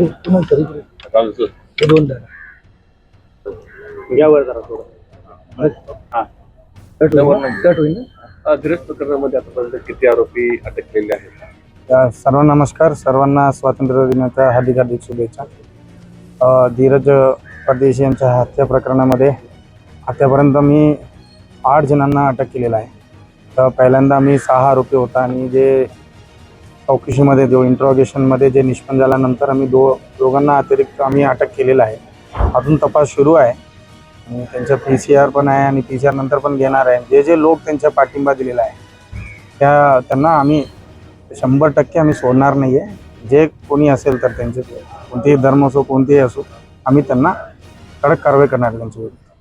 हे दोन द्या. यावर जरा थोडं कट होईल ना? धीरज प्रकरणामध्ये आतापर्यंत किती आरोपी अटक केलेले आहेत? सर्वांना नमस्कार. सर्वांना स्वातंत्र्य दिनाच्या हार्दिक हार्दिक शुभेच्छा. धीरज परदेशी यांच्या हत्या प्रकरणामध्ये आतापर्यंत मी 8 जणांना अटक केलेला आहे. तर पहिल्यांदा मी 6 आरोपी होता आणि जे चौकशीमध्ये इंट्रॉगेशनमध्ये जे निष्पन्न झाल्यानंतर आम्ही दोघांना अतिरिक्त आम्ही अटक केलेला आहे. अजून तपास सुरू आहे आणि त्यांच्या PCR पण आहे आणि PCR नंतर पण घेणार आहे. जे लोक त्यांच्या पाठिंबा दिलेला आहे त्यांना आम्ही 100% आम्ही सोडणार नाही आहे. जे कोणी असेल तर त्यांचे कोणतेही धर्म असो कोणतेही असो आम्ही त्यांना कडक कारवाई करणार त्यांच्यावर.